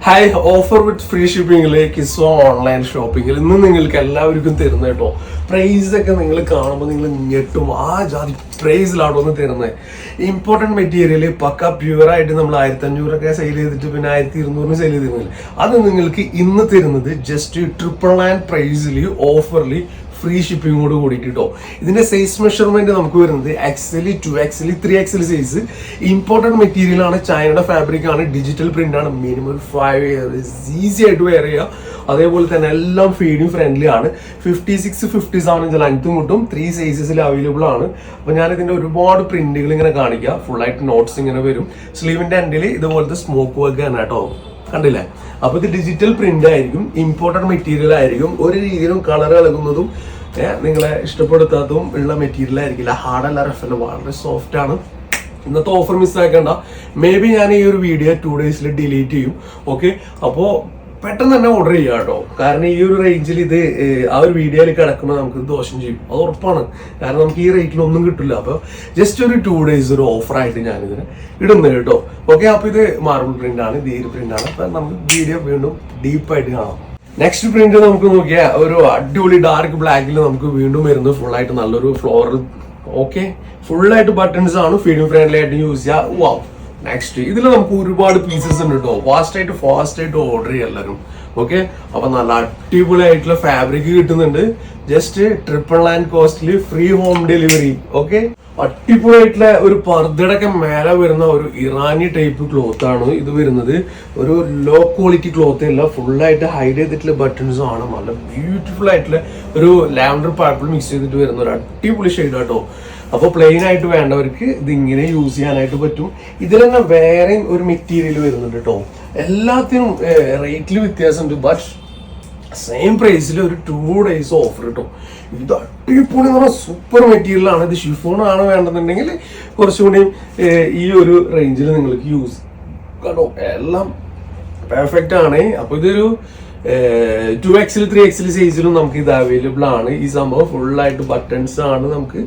Hi, offer with free ഷിപ്പിംഗിലേക്ക് online ഷോപ്പിംഗിൽ ഇന്ന് നിങ്ങൾക്ക് എല്ലാവർക്കും തരുന്നത് കേട്ടോ. പ്രൈസ് ഒക്കെ നിങ്ങൾ കാണുമ്പോൾ നിങ്ങൾ ഞെട്ടും, ആ ജാതി പ്രൈസിലാണോ ഒന്ന് തരുന്നത്. ഇമ്പോർട്ടൻറ്റ് മെറ്റീരിയൽ പക്ക പ്യുവറായിട്ട് നമ്മൾ 1500 സെയിൽ ചെയ്തിട്ട് പിന്നെ 1200 സെയിൽ ചെയ്തിരുന്നില്ല, അത് നിങ്ങൾക്ക് ഇന്ന് തരുന്നത് ജസ്റ്റ് 999 പ്രൈസിൽ ഓഫറിൽ ഫ്രീ ഷിപ്പിങ്ങോട് കൂടിയിട്ട് കേട്ടോ. ഇതിന്റെ സൈസ് മെഷർമെന്റ് നമുക്ക് വരുന്നത് XL, 2XL, 3XL size. Important material ആണ്, ചൈനയുടെ ഫാബ്രിക് ആണ്, ഡിജിറ്റൽ പ്രിന്റ് ആണ്, മിനിമം 5 ഇയേഴ്സ് ഈസി ആയിട്ട് വെയർ ചെയ്യുക. അതേപോലെ തന്നെ എല്ലാം ഫീഡിങ് ഫ്രണ്ട്ലി ആണ്. 56, 57 ഇഞ്ച് ലെങ്ത്തും കിട്ടും. 3 സൈസസിൽ അവൈലബിൾ ആണ്. അപ്പോൾ ഞാനിതിന്റെ ഒരുപാട് പ്രിന്റുകൾ ഇങ്ങനെ കാണിക്കുക. ഫുൾ ആയിട്ട് നോട്ട്സ് ഇങ്ങനെ വരും. സ്ലീവിന്റെ എൻഡിൽ ഇതുപോലത്തെ സ്മോക്ക് വർക്ക് ആണ് കേട്ടോ, കണ്ടില്ലേ? അപ്പൊ ഇത് ഡിജിറ്റൽ പ്രിന്റ് ആയിരിക്കും, ഇമ്പോർട്ടൻറ്റ് മെറ്റീരിയൽ ആയിരിക്കും. ഒരു രീതിയിലും കളർ ഇളകുന്നതും നിങ്ങളെ ഇഷ്ടപ്പെടുത്താത്തതും ഉള്ള മെറ്റീരിയൽ ആയിരിക്കില്ല. ഹാർഡല്ല, റഫല്ല, വളരെ സോഫ്റ്റ് ആണ്. ഇന്നത്തെ ഓഫർ മിസ്സാക്കേണ്ട. മേ ബി ഞാൻ ഈ ഒരു വീഡിയോ 2 ഡേയ്സിൽ ഡിലീറ്റ് ചെയ്യും. ഓക്കെ, അപ്പോൾ പെട്ടെന്ന് തന്നെ ഓർഡർ ചെയ്യുക കേട്ടോ. കാരണം ഈ ഒരു റേഞ്ചിൽ ഇത് ആ ഒരു വീഡിയോയിൽ കിടക്കുമ്പോൾ നമുക്ക് ദോഷം ചെയ്യും, അത് ഉറപ്പാണ്. കാരണം നമുക്ക് ഈ റേറ്റിൽ ഒന്നും കിട്ടില്ല. അപ്പോൾ ജസ്റ്റ് ഒരു 2 ഡേയ്സ് ഒരു ഓഫറായിട്ട് ഞാനിതിന് ഇടുന്നത് കേട്ടോ. ഓക്കെ, അപ്പോൾ ഇത് മാർബിൾ പ്രിന്റ് ആണ്, ഇത് പ്രിന്റ് ആണ്. അപ്പം നമുക്ക് വീഡിയോ വീണ്ടും ഡീപ്പായിട്ട് കാണാം. നെക്സ്റ്റ് പ്രിന്റ് നമുക്ക് നോക്കിയാൽ ഒരു അടിപൊളി ഡാർക്ക് ബ്ലാക്കിൽ നമുക്ക് വീണ്ടും വരുന്നത് ഫുള്ളായിട്ട് നല്ലൊരു ഫ്ലോറൽ. ഓക്കെ, ഫുള്ളായിട്ട് ബട്ടൺസ് ആണ്, ഫീഡിങ് ഫ്രണ്ട്ലി ആയിട്ട് യൂസ് ചെയ്യുക. വാവ്. നെക്സ്റ്റ് ഇതിൽ നമുക്ക് ഒരുപാട് പീസസ് ഉണ്ട് കേട്ടോ. ഫാസ്റ്റ് ആയിട്ട് ഓർഡർ ചെയ്യുക എല്ലാവരും. ഓക്കെ, അപ്പൊ നല്ല അടിപൊളി ആയിട്ടുള്ള ഫാബ്രിക് കിട്ടുന്നുണ്ട്. ജസ്റ്റ് 999 കോസ്റ്റില് ഫ്രീ ഹോം ഡെലിവറി. ഓക്കെ, അടിപൊളിയായിട്ടുള്ള ഒരു പർദ്ദടൊക്കെ മേലെ വരുന്ന ഒരു ഇറാനി ടൈപ്പ് ക്ലോത്ത് ആണ് ഇത് വരുന്നത്. ഒരു ലോ ക്വാളിറ്റി ക്ലോത്ത് അല്ല, ഫുള്ളായിട്ട് ഹൈഡ് ചെയ്തിട്ടുള്ള ബട്ടൺസും ആണ്. നല്ല ബ്യൂട്ടിഫുൾ ആയിട്ടുള്ള ഒരു ലാവൻഡർ പർപ്പിൾ മിക്സ് ചെയ്തിട്ട് വരുന്ന ഒരു അടിപൊളി ഷെയ്ഡ് കേട്ടോ. അപ്പോൾ പ്ലെയിൻ ആയിട്ട് വേണ്ടവർക്ക് ഇത് ഇങ്ങനെ യൂസ് ചെയ്യാനായിട്ട് പറ്റും. ഇതിൽ തന്നെ വേറെ ഒരു മെറ്റീരിയൽ വരുന്നുണ്ട് കേട്ടോ. എല്ലാത്തിനും റേറ്റിൽ വ്യത്യാസമുണ്ട്, ബട്ട് സെയിം പ്രൈസിൽ ഒരു 2 ഡേയ്സ് ഓഫർ കിട്ടും. ഇത് അടിപൊളി എന്ന് പറഞ്ഞാൽ സൂപ്പർ മെറ്റീരിയൽ ആണ്. ഇത് ഷിഫോൺ ആണ് വേണ്ടെന്നുണ്ടെങ്കിൽ കുറച്ചുകൂടി ഈ ഒരു റേഞ്ചിൽ നിങ്ങൾക്ക് യൂസ് കേട്ടോ. എല്ലാം പെർഫെക്റ്റ് ആണ്. അപ്പോൾ ഇതൊരു 2XL, 3XL സൈസിലും നമുക്ക് ഇത് അവൈലബിൾ ആണ്. ഈ സംഭവം ഫുള്ളായിട്ട് ബട്ടൺസ് ആണ്. നമുക്ക്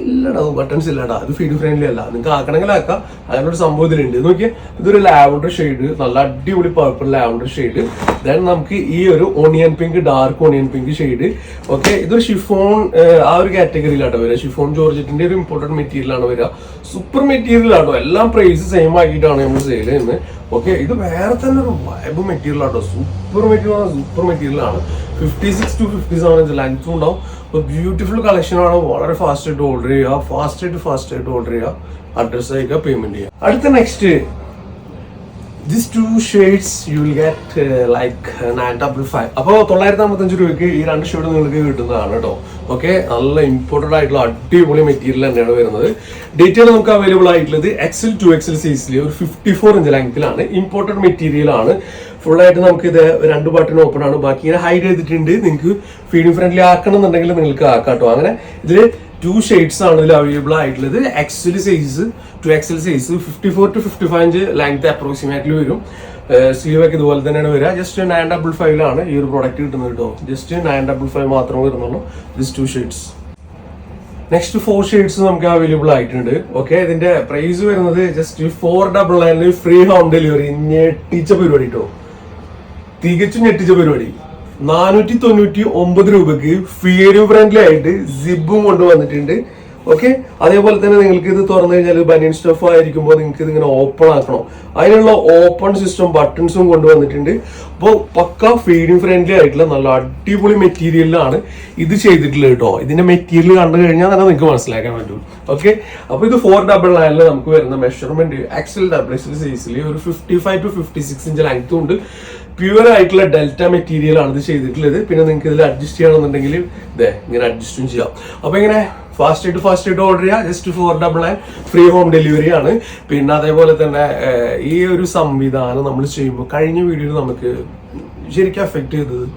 ഇല്ലടാ, ബട്ടൺസ് ഇല്ലടാ, അത് ഫീഡ് ഫ്രണ്ട്ലി അല്ല. നിങ്ങൾക്ക് ആക്കണമെങ്കിൽ ആക്കാം, അതിനൊരു സംഭവം ഇതിലുണ്ട്. നോക്കിയാൽ ഇതൊരു ലാവൻഡർ ഷെയ്ഡ്, നല്ല അടിപൊളി പർപ്പിൾ ലാവൻഡർ ഷെയ്ഡ്. ദെൻ നമുക്ക് ഈ ഒരു onion pink, dark onion pink shade. Okay, ഇതൊരു ഷിഫോൺ ആ ഒരു കാറ്റഗറിയിലാട്ടോ വരിക. ഷിഫോൺ ജോർജറ്റിന്റെ ഒരു ഇമ്പോർട്ടൻറ്റ് മെറ്റീരിയൽ ആണ് വരിക. സൂപ്പർ മെറ്റീരിയൽ ആട്ടോ. എല്ലാം പ്രൈസ് സെയിം ആക്കിയിട്ടാണ് നമ്മൾ സെയിൽ ചെയ്യുന്നത്. ഓക്കെ, ഇത് വേറെ തന്നെ ഒരു വൈബ് മെറ്റീരിയൽ ആട്ടോ. സൂപ്പർ മെറ്റീരിയൽ ആണ്. 56 to 57 ഇഞ്ച് ലെങ്ത്തും ഉണ്ടാവും. ബ്യൂട്ടിഫുൾ കളക്ഷൻ ആണ്. വളരെ ഫാസ്റ്റ് ആയിട്ട് ഓർഡർ ചെയ്യുക, ഫാസ്റ്റ് ആയിട്ട് ഓർഡർ ചെയ്യുക, അഡ്രസ് അയക്കുക, പേയ്മെന്റ് ചെയ്യുക. അടുത്ത next these 2 shades you will get like 955. അപ്പോൾ 955 രൂപയ്ക്ക് ഈ 2 ഷെയ്ഡ് നിങ്ങൾക്ക് കിട്ടുന്നതാണ് കേട്ടോ. ഓക്കെ, നല്ല ഇമ്പോർട്ടൻ്റ് ആയിട്ടുള്ള അടിപൊളി മെറ്റീരിയൽ തന്നെയാണ് വരുന്നത്. ഡീറ്റെയിൽ നമുക്ക് അവൈലബിൾ ആയിട്ടുള്ളത് XL, 2XL സൈസിൽ ഒരു 54 ഇഞ്ച് ലെങ്ത്തിലാണ്. ഇമ്പോർട്ടൻറ്റ് മെറ്റീരിയൽ ആണ്. ഫുള്ളായിട്ട് നമുക്ക് ഇത് 2 ബട്ടൺ ഓപ്പൺ ആണ്. ബാക്കി ഇങ്ങനെ ഹൈഡ് ചെയ്തിട്ടുണ്ട്. നിങ്ങൾക്ക് ഫീഡിങ് ഫ്രണ്ട്ലി ആക്കണം എന്നുണ്ടെങ്കിൽ നിങ്ങൾക്ക് ആക്കാം കേട്ടോ. അങ്ങനെ ഇതിൽ 2 ഷെയ്ഡ്സ് ആണ് ഇതിൽ അവൈലബിൾ ആയിട്ടുള്ളത്. XL size, 2XL size, 54 to 55 inch length approximately വരും. സ്ലീവ് ഒക്കെ ഇതുപോലെ തന്നെയാണ് വരിക. ജസ്റ്റ് 955 ഈ ഒരു പ്രോഡക്റ്റ് കിട്ടുന്നത് കേട്ടോ. ജസ്റ്റ് 955 മാത്രമേ വരുന്നുള്ളൂ. This 2 shades. നെക്സ്റ്റ് 4 ഷെയ്ഡ്സ് നമുക്ക് അവൈലബിൾ ആയിട്ടുണ്ട്. ഓക്കെ, ഇതിന്റെ പ്രൈസ് വരുന്നത് ജസ്റ്റ് 499 ഫ്രീ ഹോം ഡെലിവറി. ഞെട്ടിച്ച പരിപാടി കേട്ടോ, തികച്ചും ഞെട്ടിച്ച പരിപാടി. 499 രൂപക്ക് ഫീഡിങ് ഫ്രണ്ട്ലി ആയിട്ട് സിബും കൊണ്ടുവന്നിട്ടുണ്ട്. ഓക്കെ, അതേപോലെ തന്നെ നിങ്ങൾക്ക് ഇത് തുറന്നു കഴിഞ്ഞാൽ ബനിയൻ സ്റ്റഫ് ആയിരിക്കുമ്പോൾ നിങ്ങൾക്ക് ഇതിങ്ങനെ ഓപ്പൺ ആക്കണം. അതിനുള്ള ഓപ്പൺ സിസ്റ്റം ബട്ടൺസും കൊണ്ടുവന്നിട്ടുണ്ട്. അപ്പോൾ പക്ക ഫീഡിങ് ഫ്രണ്ട്ലി ആയിട്ടുള്ള നല്ല അടിപൊളി മെറ്റീരിയലിലാണ് ഇത് ചെയ്തിട്ടുള്ളത് കേട്ടോ. ഇതിന്റെ മെറ്റീരിയൽ കണ്ടു കഴിഞ്ഞാൽ തന്നെ നിങ്ങൾക്ക് മനസ്സിലാക്കാൻ പറ്റും. ഓക്കെ, അപ്പോൾ ഇത് 499 നമുക്ക് വരുന്ന മെഷർമെന്റ് XL, XL സൈസിൽ ഒരു 55 to 56 ഇഞ്ച് ലെങ്ത്തും ഉണ്ട്. പ്യുവർ ആയിട്ടുള്ള ഡെൽറ്റ മെറ്റീരിയൽ ആണ് ഇത് ചെയ്തിട്ടുള്ളത്. പിന്നെ നിങ്ങൾക്ക് ഇതിൽ അഡ്ജസ്റ്റ് ചെയ്യണമെന്നുണ്ടെങ്കിൽ ഇങ്ങനെ അഡ്ജസ്റ്റും ചെയ്യാം. അപ്പോൾ ഇങ്ങനെ ഫാസ്റ്റ് ആയിട്ട് ഓർഡർ ചെയ്യുക. ജസ്റ്റ് 499 ഫ്രീ ഹോം ഡെലിവറി ആണ്. പിന്നെ അതേപോലെ തന്നെ ഈ ഒരു സംവിധാനം നമ്മൾ ചെയ്യുമ്പോൾ കഴിഞ്ഞ വീഡിയോയിൽ നമുക്ക് ശരിക്കും അഫക്റ്റ് ചെയ്തത്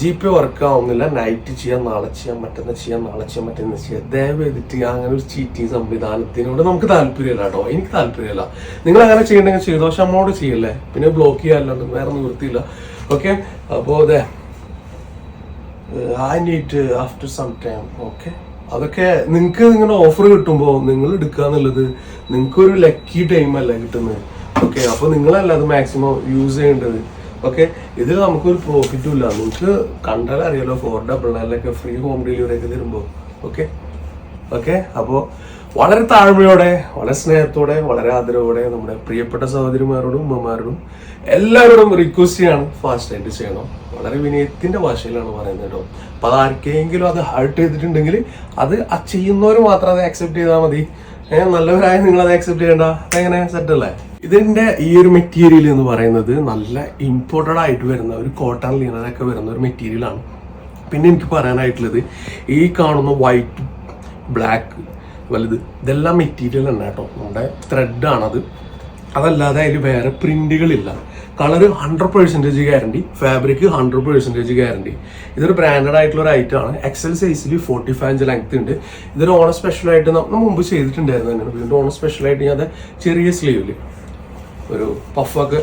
GPay വർക്ക് ആവുന്നില്ല. നൈറ്റ് ചെയ്യാം, നാളെ ചെയ്യാം, മറ്റന്നാൾ ചെയ്യാം. ദയവ് ചെയ്തിട്ട് അങ്ങനെ ഒരു ചീറ്റിംഗ് സംവിധാനത്തിനോട് നമുക്ക് താല്പര്യമില്ല കേട്ടോ. എനിക്ക് താല്പര്യമില്ല. നിങ്ങൾ അങ്ങനെ ചെയ്യണമെങ്കിൽ ചെയ്തോ, പക്ഷെ നമ്മളോട് ചെയ്യല്ലേ. പിന്നെ ബ്ലോക്ക് ചെയ്യാമല്ലോ, വേറെ നിവൃത്തിയില്ല. ഓക്കെ, അപ്പോൾ I need after some time. Okay, അതൊക്കെ നിങ്ങൾക്ക് നിങ്ങളുടെ ഓഫർ കിട്ടുമ്പോൾ നിങ്ങൾ എടുക്കുക എന്നുള്ളത് നിങ്ങൾക്കൊരു ലക്കി ടൈം അല്ല കിട്ടുന്നത്. ഓക്കെ, അപ്പോൾ നിങ്ങളല്ല അത് മാക്സിമം യൂസ് ചെയ്യേണ്ടത്. ഓക്കെ, ഇതിൽ നമുക്കൊരു പ്രോഫിറ്റും ഇല്ല. നിങ്ങൾക്ക് കണ്ടാൽ അറിയാലോ 499 ഫ്രീ ഹോം ഡെലിവറി ഒക്കെ തരുമ്പോൾ. ഓക്കെ ഓക്കെ, അപ്പോൾ വളരെ താഴ്മയോടെ, വളരെ സ്നേഹത്തോടെ, വളരെ ആദരവോടെ നമ്മുടെ പ്രിയപ്പെട്ട സഹോദരിമാരോടും ഉമ്മമാരോടും എല്ലാവരോടും റിക്വസ്റ്റ് ചെയ്യാണ്, ഫാസ്റ്റ് ആയിട്ട് ചെയ്യണം. വളരെ വിനയത്തിന്റെ ഭാഷയിലാണ് പറയുന്നത് കേട്ടോ. അപ്പൊ അത് ആർക്കെങ്കിലും അത് ഹർട്ട് ചെയ്തിട്ടുണ്ടെങ്കിൽ അത് ചെയ്യുന്നവർ മാത്രം അത് ആക്സെപ്റ്റ് ചെയ്താൽ മതി. നല്ലവരായ നിങ്ങൾ അത് ആക്സെപ്റ്റ് ചെയ്യണ്ട. അതെങ്ങനെ സെറ്റ് അല്ലേ? ഇതിന്റെ ഈ ഒരു മെറ്റീരിയൽ എന്ന് പറയുന്നത് നല്ല ഇമ്പോർട്ടഡ് ആയിട്ട് വരുന്ന ഒരു കോട്ടൺ ലിനനൊക്കെ വരുന്ന ഒരു മെറ്റീരിയൽ ആണ്. പിന്നെ എനിക്ക് പറയാനായിട്ടുള്ളത് ഈ കാണുന്ന വൈറ്റ്, ബ്ലാക്ക്, വലുത് ഇതെല്ലാം മെറ്റീരിയൽ തന്നെ കേട്ടോ, നമ്മുടെ ത്രെഡാണത്. അതല്ലാതെ അതിൽ വേറെ പ്രിന്റുകളില്ല. Colour 100% guarantee, fabric 100% guarantee. ഇതൊരു ബ്രാൻഡഡ് ആയിട്ടുള്ള ഒരു ഐറ്റം ആണ്. എക്സൽ സൈസിൽ 45 ഇഞ്ച് ലെങ്ത് ഉണ്ട്. ഇതൊരു ഓണം സ്പെഷ്യലായിട്ട് നമ്മൾ മുമ്പ് ചെയ്തിട്ടുണ്ടായിരുന്നു തന്നെ. വീണ്ടും ഓണം സ്പെഷ്യലായിട്ട് ഞാൻ ചെറിയ സ്ലീവിൽ ഒരു പഫൊക്കെ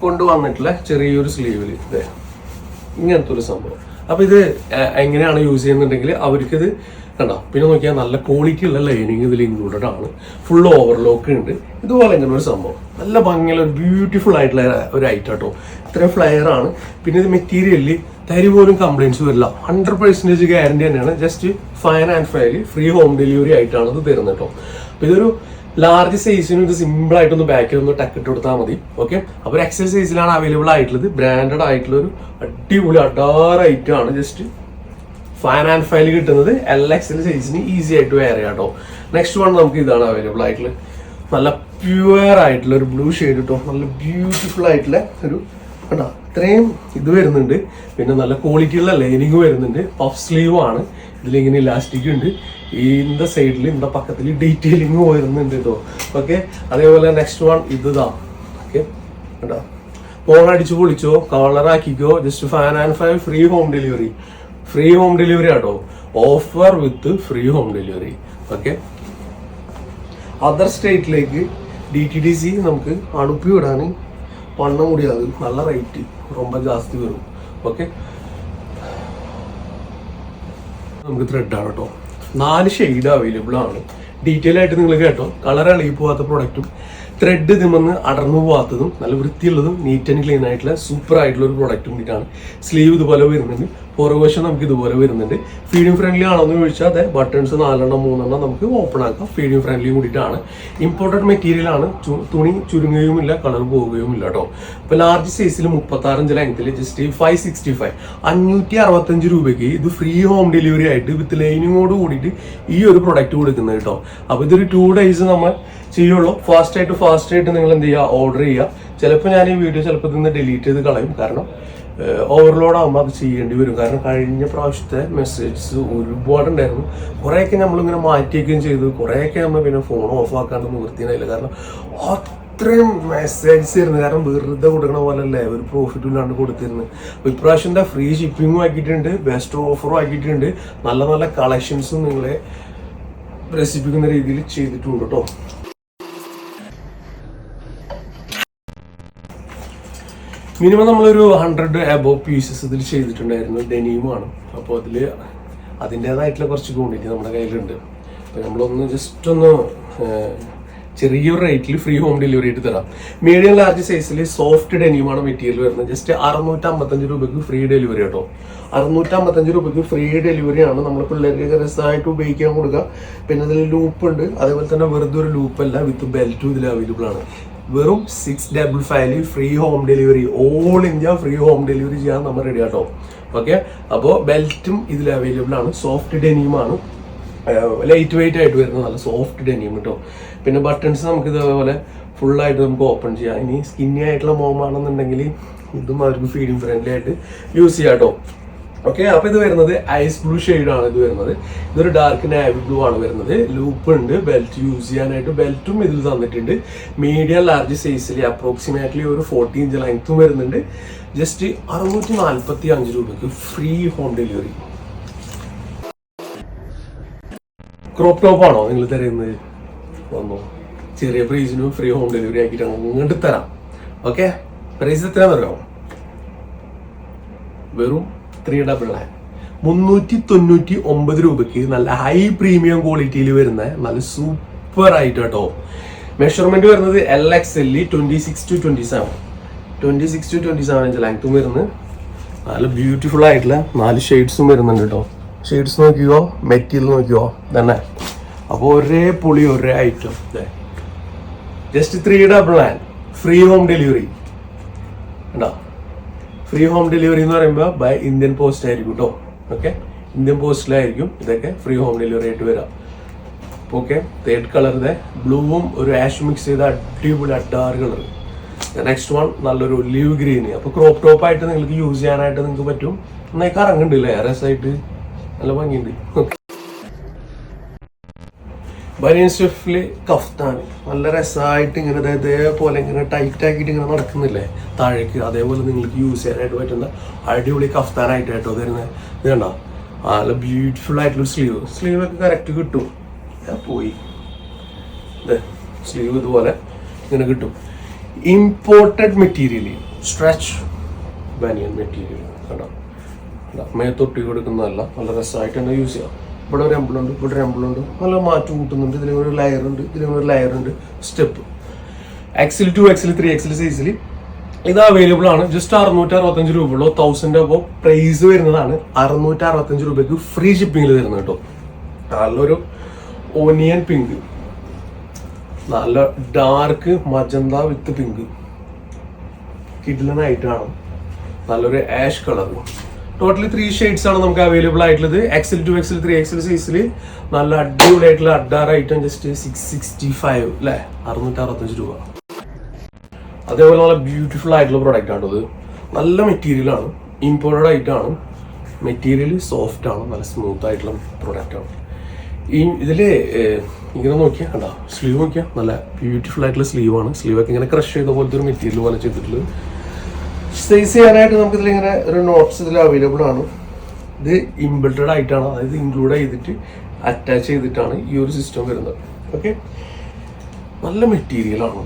കൊണ്ടുവന്നിട്ടുള്ള ചെറിയൊരു സ്ലീവിൽ ഇങ്ങനത്തെ ഒരു സംഭവം. അപ്പോൾ ഇത് എങ്ങനെയാണ് യൂസ് ചെയ്യുന്നുണ്ടെങ്കിൽ അവർക്കിത് കണ്ടോ. പിന്നെ നോക്കിയാൽ നല്ല ക്വാളിറ്റി ഉള്ള ലൈനിങ് ഇതിൽ ഇൻക്ലൂഡഡ് ആണ്. ഫുൾ ഓവർലോക്ക് ഉണ്ട്. ഇതുപോലെ ഇങ്ങനെ ഒരു സംഭവം നല്ല ഭംഗിയുള്ള ഒരു ബ്യൂട്ടിഫുൾ ആയിട്ടുള്ള ഒരു ഐറ്റം കേട്ടോ. ഇത്രയും ഫ്ലെയർ ആണ്. പിന്നെ ഇത് മെറ്റീരിയലിൽ തരി പോലും കംപ്ലൈൻറ്റ്സ് വരില്ല. 100% ഗ്യാരണ്ടി തന്നെയാണ്. Just fine and file free home delivery ആയിട്ടാണ് ഇത് തരുന്നത് കേട്ടോ. അപ്പോൾ ഇതൊരു ലാർജ് സൈസിന് ഇത് സിമ്പിൾ ആയിട്ടൊന്ന് ബാക്കിൽ ഒന്ന് ടക്കിട്ട് കൊടുത്താൽ മതി. ഓക്കെ, അപ്പോൾ ഒരു എക്സൽ സൈസിലാണ് അവൈലബിൾ ആയിട്ടുള്ളത്. ബ്രാൻഡഡ് ആയിട്ടുള്ള ഒരു അടിപൊളി അഡാർ ഐറ്റം ആണ്. ജസ്റ്റ് ഫൈൻ ആൻഡ് ഫയൽ കിട്ടുന്നത് LXL സൈസിന് ഈസി ആയിട്ട് വെയർ ചെയ്യാം കേട്ടോ. നെക്സ്റ്റ് വൺ നമുക്ക് ഇതാണ് അവൈലബിൾ ആയിട്ടുള്ളത്. നല്ല പ്യുവർ ആയിട്ടുള്ള ഒരു ബ്ലൂ ഷെയ്ഡ് കേട്ടോ. നല്ല ബ്യൂട്ടിഫുൾ ആയിട്ടുള്ള ഒരു കണ്ടോ, ഇത്രയും ഇത് വരുന്നുണ്ട്. പിന്നെ നല്ല ക്വാളിറ്റിയുള്ള ലൈനിങ് വരുന്നുണ്ട്. പഫ് സ്ലീവ് ആണ്. ഇതിലിങ്ങനെ ഇലാസ്റ്റിക് ഉണ്ട്. ഇതിന്റെ സൈഡിൽ ഇതിന്റെ പക്കത്തിൽ ഡീറ്റെയിലിംഗ് വരുന്നുണ്ട് കേട്ടോ. ഓക്കെ, അതേപോലെ നെക്സ്റ്റ് വൺ ഇതാ. ഓക്കെ, കേട്ടോ, ഫോൺ അടിച്ചു പൊളിച്ചോ, കളറാക്കിക്കോ. Just fan and file free home delivery. Free home delivery ആട്ടോ. Offer with free home delivery. Okay, other സ്റ്റേറ്റിലേക്ക് DTDC നമുക്ക് അടുപ്പി വിടാൻ പണ്ണ മുടിയാത്. നല്ല റേറ്റ് ரொம்ப ജാസ്തി വരും. ഓക്കെ, നമുക്ക് ത്രെഡാണ് കേട്ടോ. 4 ഷെയ്ഡ് അവൈലബിൾ ആണ്. ഡീറ്റെയിൽ ആയിട്ട് നിങ്ങൾ കേട്ടോ. കളർ ഇളകി പോകാത്ത പ്രൊഡക്റ്റും ത്രെഡ് ഇതിമെന്ന് അടർന്നു പോകാത്തതും നല്ല വൃത്തിയുള്ളതും നീറ്റ് ആൻഡ് ക്ലീൻ ആയിട്ടുള്ള സൂപ്പർ ആയിട്ടുള്ള ഒരു പ്രൊഡക്റ്റും കൂടിയിട്ടാണ്. സ്ലീവ് ഇതുപോലെ വരുന്നുണ്ട്. പുറകുവശം നമുക്ക് ഇതുപോലെ വരുന്നുണ്ട്. ഫീഡിങ് ഫ്രണ്ട്ലി ആണെന്ന് ചോദിച്ചാൽ അതെ, ബട്ടൺസ് 4 3 നമുക്ക് ഓപ്പൺ ആക്കാം. ഫീഡിങ് ഫ്രണ്ട്ലി കൂടിയിട്ടാണ്. ഇമ്പോർട്ടഡ് മെറ്റീരിയൽ ആണ്. തുണി ചുരുങ്ങുകയുമില്ല, കളർ പോവുകയുമില്ല കേട്ടോ. ഇപ്പൊ ലാർജ് സൈസിൽ 36 ഇഞ്ച് ലെങ്ത്തിൽ ജസ്റ്റ് 565 565 രൂപയ്ക്ക് ഇത് ഫ്രീ ഹോം ഡെലിവറി ആയിട്ട് വിത്ത് ലൈനിങ്ങോട് കൂടിയിട്ട് ഈ ഒരു പ്രൊഡക്റ്റ് കൊടുക്കുന്നത് കേട്ടോ. അപ്പൊ ഇതൊരു 2 days നമ്മൾ ചെയ്യുള്ളൂ. ഫാസ്റ്റ് ആയിട്ട് നിങ്ങൾ എന്ത് ചെയ്യുക, ഓർഡർ ചെയ്യുക. ചിലപ്പോൾ ഞാൻ ഈ വീഡിയോ ചിലപ്പോൾ നിന്ന് ഡിലീറ്റ് ചെയ്ത് കളയും. കാരണം ഓവർലോഡ് ആകുമ്പോൾ അത് ചെയ്യേണ്ടി വരും. കാരണം കഴിഞ്ഞ പ്രാവശ്യത്തെ മെസ്സേജസ് ഒരുപാടുണ്ടായിരുന്നു. കുറേയൊക്കെ നമ്മളിങ്ങനെ മാറ്റിയൊക്കെയും ചെയ്തു. കുറേയൊക്കെ നമ്മൾ പിന്നെ ഫോൺ ഓഫ് ആക്കാണ്ട് നിവൃത്തിയില്ല. കാരണം അത്രയും മെസ്സേജസ് ആയിരുന്നു. കാരണം വെറുതെ കൊടുക്കണ പോലെ അല്ലേ, ഒരു പ്രോഫിറ്റ് ഇല്ലാണ്ട് കൊടുത്തിരുന്നു. അപ്പോൾ ഇപ്രാവശ്യം എന്താ ഫ്രീ ഷിപ്പിങ്ങും ആക്കിയിട്ടുണ്ട്, ബെസ്റ്റ് ഓഫറും ആക്കിയിട്ടുണ്ട്. നല്ല നല്ല കളക്ഷൻസും നിങ്ങളെ രസിപ്പിക്കുന്ന രീതിയിൽ ചെയ്തിട്ടുണ്ട് കേട്ടോ. മിനിമം നമ്മളൊരു 100 above പീസസ് ഇതിൽ ചെയ്തിട്ടുണ്ടായിരുന്നു. ഡെനിയുമാണ്. അപ്പോൾ അതിൻ്റേതായിട്ടുള്ള കുറച്ച് ക്വാണ്ടിറ്റി നമ്മുടെ കയ്യിലുണ്ട്. അപ്പോൾ നമ്മളൊന്ന് ജസ്റ്റ് ഒന്ന് ചെറിയൊരു റേറ്റിൽ ഫ്രീ ഹോം ഡെലിവറി ആയിട്ട് തരാം. മീഡിയം ലാർജ് സൈസിൽ സോഫ്റ്റ് ഡെനിയുമാണ് മെറ്റീരിയൽ വരുന്നത്. ജസ്റ്റ് 655 രൂപയ്ക്ക് ഫ്രീ ഡെലിവറി കേട്ടോ. 655 രൂപയ്ക്ക് ഫ്രീ ഡെലിവറി ആണ്. നമ്മൾ പിള്ളേർക്ക് രസമായിട്ട് ഉപയോഗിക്കാൻ കൊടുക്കുക. പിന്നെ ഇതിൽ ലൂപ്പ് ഉണ്ട്. അതേപോലെ തന്നെ വെറുതെ ഒരു ലൂപ്പല്ല, വിത്ത് ബെൽറ്റും ഇതിൽ അവൈലബിൾ ആണ്. വെറും 655 free home delivery. All India free home delivery ചെയ്യാൻ നമ്മൾ റെഡി ആട്ടോ. ഓക്കെ, അപ്പോൾ ബെൽറ്റും ഇതിൽ അവൈലബിൾ ആണ്. സോഫ്റ്റ് ഡെനിയുമാണ്. ലൈറ്റ് വെയിറ്റ് ആയിട്ട് വരുന്ന നല്ല സോഫ്റ്റ് ഡെനിയും കേട്ടോ. പിന്നെ ബട്ടൺസ് നമുക്ക് ഇതേപോലെ ഫുള്ളായിട്ട് നമുക്ക് ഓപ്പൺ ചെയ്യാം. ഇനി സ്കിന്നി ആയിട്ടുള്ള മോമാണെന്നുണ്ടെങ്കിൽ ഇതും അവർക്ക് ഫീഡിങ് ഫ്രണ്ട്ലി ആയിട്ട് യൂസ് ചെയ്യാം കേട്ടോ. ഓക്കെ, അപ്പൊ ഇത് വരുന്നത് ഐസ് ബ്ലൂ ഷെയ്ഡാണ്. ഇത് വരുന്നത് ഇതൊരു ഡാർക്ക് നാവി ബ്ലൂ ആണ് വരുന്നത്. ലൂപ്പ് ഉണ്ട്. ബെൽറ്റ് യൂസ് ചെയ്യാനായിട്ട് ബെൽറ്റും ഇതിൽ തന്നിട്ടുണ്ട്. മീഡിയം ലാർജ് സൈസിൽ അപ്രോക്സിമേറ്റ്ലി ഒരു 40 ഇഞ്ച് ലെങ്ത്തും വരുന്നുണ്ട്. ജസ്റ്റ് 645 രൂപയ്ക്ക് free home delivery. Crop top ആണോ നിങ്ങൾ തരുന്നത്? വന്നോ, ചെറിയ പ്രൈസിനും ഫ്രീ ഹോം ഡെലിവറി ആക്കിയിട്ട് അങ്ങോട്ട് തരാം. ഓക്കെ, പ്രൈസ് എത്രയാണെന്ന് അറിയാമോ? വെറും 399 രൂപയ്ക്ക് നല്ല ഹൈ പ്രീമിയം ക്വാളിറ്റിയിൽ വരുന്ന നല്ല സൂപ്പർ ആയിട്ട് കേട്ടോ മെഷർമെന്റ് വരുന്നത് LXL 26-27 ഇഞ്ച് ലെങ്ത്തും വരുന്നത്. നല്ല ബ്യൂട്ടിഫുൾ ആയിട്ടുള്ള 4 ഷെയ്ഡ്സും വരുന്നുണ്ട് കേട്ടോ. ഷെയ്ഡ്സ് നോക്കിയോ, മെറ്റീരിയൽ നോക്കിയോ തന്നെ. അപ്പോൾ ഒരേ പൊളി ഒരേ item. Just 399 free home delivery ഉണ്ടോ. ഫ്രീ ഹോം ഡെലിവറി എന്ന് പറയുമ്പോൾ ബൈ ഇന്ത്യൻ പോസ്റ്റ് ആയിരിക്കും കേട്ടോ. ഓക്കെ, ഇന്ത്യൻ പോസ്റ്റിലായിരിക്കും ഇതൊക്കെ ഫ്രീ ഹോം ഡെലിവറി ആയിട്ട് വരാം. ഓക്കെ, തേർഡ് കളർ ബ്ലൂവും ഒരു ആഷ് മിക്സ് ചെയ്ത അടിപൊളി അഡാറ് കളർ. നെക്സ്റ്റ് വൺ നല്ലൊരു ഒലിവ് ഗ്രീന്. അപ്പോൾ ക്രോപ്പ് ടോപ്പ് ആയിട്ട് നിങ്ങൾക്ക് യൂസ് ചെയ്യാനായിട്ട് നിങ്ങൾക്ക് പറ്റും. നന്നായി കറങ്ങുന്നുണ്ടല്ലേ, രസമായിട്ട് നല്ല ഭംഗിയുണ്ട്. ബനിയൻ സ്റ്റഫില് കഫ്താന് നല്ല രസമായിട്ട് ഇങ്ങനെ ഇതേപോലെ ഇങ്ങനെ ടൈറ്റ് ആക്കിയിട്ട് ഇങ്ങനെ നടക്കുന്നില്ലേ താഴേക്ക്, അതേപോലെ നിങ്ങൾക്ക് യൂസ് ചെയ്യാനായിട്ട് പറ്റുന്ന അടിപൊളി കഫ്താനായിട്ട് കേട്ടോ തരുന്നത്. ഇത് കണ്ടോ, നല്ല ബ്യൂട്ടിഫുൾ ആയിട്ടുള്ള സ്ലീവ് ഒക്കെ കറക്റ്റ് കിട്ടും. പോയി സ്ലീവ് ഇതുപോലെ ഇങ്ങനെ കിട്ടും. ഇമ്പോർട്ടഡ് മെറ്റീരിയൽ, സ്ട്രെച്ച് ബനിയൻ മെറ്റീരിയൽ കണ്ടോ. മേത്തൊട്ടി കൊടുക്കുന്നതല്ല, നല്ല രസമായിട്ട് തന്നെ യൂസ് ചെയ്യാം. ഇവിടെ ഒരു എംബിളുണ്ട്, ഇവിടെ ഒരു എംബിളുണ്ട്, നല്ല മാറ്റം കൂട്ടുന്നുണ്ട്. ഇതിലൊരു ലെയർ ഉണ്ട്, ഇതിലൊരു ലെയർ ഉണ്ട്. സ്റ്റെപ്പ് XL 2 XL 3 XL സൈസിൽ ഇത് അവൈലബിൾ ആണ്. ജസ്റ്റ് 665 രൂപയുള്ളൂ. 1000 അപ്പോൾ പ്രൈസ് വരുന്നതാണ്. 665 രൂപയ്ക്ക് ഫ്രീ ഷിപ്പിങ്ങിൽ തരുന്നത് കേട്ടോ. നല്ലൊരു ഓനിയൻ പിങ്ക്, നല്ല ഡാർക്ക് മജന്ത വിത്ത് പിങ്ക് കിഡിലനായിട്ടാണ്. നല്ലൊരു ആഷ് കളർ. ടോട്ടലി 3 ഷെയ്ഡ്സ് ആണ് നമുക്ക് അവൈലബിൾ ആയിട്ടുള്ളത്. XL 2 XL 3 XL സൈസിൽ നല്ല അടിപൊളിയായിട്ടുള്ള അഡാർ ഐറ്റം ജസ്റ്റ് 665 അല്ലേ, 665 രൂപ. അതേപോലെ നല്ല ബ്യൂട്ടിഫുൾ ആയിട്ടുള്ള പ്രൊഡക്റ്റ് ആണ് ഇത്. നല്ല മെറ്റീരിയൽ ആണ്, ഇമ്പോർട്ടഡ് ആയിട്ടാണ്. മെറ്റീരിയൽ സോഫ്റ്റ് ആണ്, നല്ല സ്മൂത്ത് ആയിട്ടുള്ള പ്രൊഡക്റ്റ് ആണ്. ഇതിൽ ഇങ്ങനെ നോക്കിയാൽ കണ്ടോ, സ്ലീവ് നോക്കിയാൽ നല്ല ബ്യൂട്ടിഫുൾ ആയിട്ടുള്ള സ്ലീവാണ്. സ്ലീവൊക്കെ ഇങ്ങനെ ക്രഷ് ചെയ്ത പോലത്തെ ഒരു മെറ്റീരിയൽ പോലെ ചെയ്തിട്ടുള്ളത്. സൈസ് ചെയ്യാനായിട്ട് നമുക്ക് ഇതിലിങ്ങനെ ഒരു നോട്ട്സ് ഇതിൽ അവൈലബിൾ ആണ്. ഇത് ഇൻബിൽറ്റഡ് ആയിട്ടാണ്, അതായത് ഇൻക്ലൂഡ് ചെയ്തിട്ട് അറ്റാച്ച് ചെയ്തിട്ടാണ് ഈ ഒരു സിസ്റ്റം വരുന്നത്. ഓക്കെ, നല്ല മെറ്റീരിയലാണ്.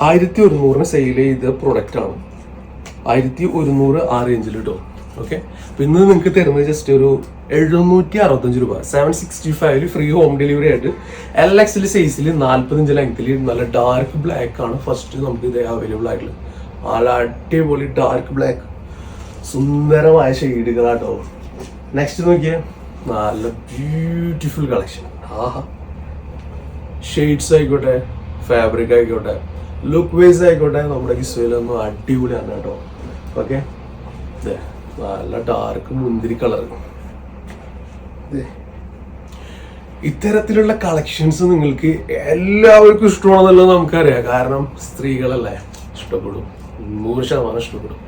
1100 സെയിൽ ചെയ്ത പ്രൊഡക്റ്റ് ആണ്. 1100 ആ റേഞ്ചിൽ കിട്ടും. ഓക്കെ, അപ്പോൾ ഇന്ന് നിങ്ങൾക്ക് തരുന്നത് ജസ്റ്റ് ഒരു 765 രൂപ. 765 ഫ്രീ ഹോം ഡെലിവറി ആയിട്ട്. LXL സൈസിൽ 40 ഇഞ്ച് ലെങ്ത്തിൽ നല്ല ഡാർക്ക് ബ്ലാക്ക് ആണ് ഫസ്റ്റ് നമുക്ക് ഇത് അവൈലബിൾ ആയിട്ടുള്ളത്. നല്ല അടിപൊളി ഡാർക്ക് ബ്ലാക്ക്, സുന്ദരമായ ഷെയ്ഡുകളാട്ടോ. നെക്സ്റ്റ് നോക്കിയാൽ നല്ല ബ്യൂട്ടിഫുൾ കളക്ഷൻ. ആഹാ, ഷെയ്ഡ്സ് ആയിക്കോട്ടെ, ഫാബ്രിക് ആയിക്കോട്ടെ, ലുക്ക് വൈസ് ആയിക്കോട്ടെ, നമ്മുടെ കിസ്വയിലൊന്നും അടിപൊളിയാണ് കേട്ടോ. ഓക്കെ, നല്ല ഡാർക്ക് മുന്തിരി കളർ. ഇത്തരത്തിലുള്ള കളക്ഷൻസ് നിങ്ങൾക്ക് എല്ലാവർക്കും ഇഷ്ടമാണെന്നുള്ളത് നമുക്കറിയാം. കാരണം സ്ത്രീകളല്ലേ, ഇഷ്ടപ്പെടും, 100% ഇഷ്ടപ്പെടും.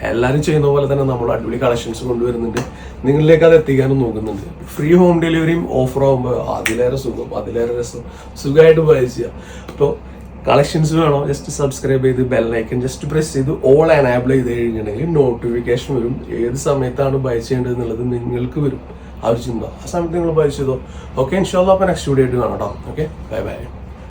എല്ലാവരും ചെയ്യുന്ന പോലെ തന്നെ നമ്മൾ അടിപൊളി കളക്ഷൻസ് കൊണ്ടുവരുന്നുണ്ട്, നിങ്ങളിലേക്ക് അത് എത്തിക്കാനും നോക്കുന്നുണ്ട്. ഫ്രീ ഹോം ഡെലിവറിയും ഓഫർ ആകുമ്പോൾ അതിലേറെ സുഖം, അതിലേറെ രസം, സുഖമായിട്ട് ബൈ ചെയ്യാം. അപ്പോൾ കളക്ഷൻസ് വേണോ, ജസ്റ്റ് സബ്സ്ക്രൈബ് ചെയ്ത് ബെല്ലൈക്കൻ ജസ്റ്റ് പ്രസ് ചെയ്ത് ഓൾ എനാബിൾ ചെയ്ത് കഴിഞ്ഞിട്ടുണ്ടെങ്കിൽ നോട്ടിഫിക്കേഷൻ വരും. ഏത് സമയത്താണ് ബൈ ചെയ്യേണ്ടത് എന്നുള്ളത് നിങ്ങൾക്ക് വരും. ആ ഒരു ചിന്ത, ആ സമയത്ത് നിങ്ങൾ ബൈ ചെയ്തോ. ഓക്കെ, ഇൻഷാല്ലാ അപ്പോൾ നെക്സ്റ്റ് വീഡിയോ ആയിട്ട് കാണാം കേട്ടോ. Okay, bye bye.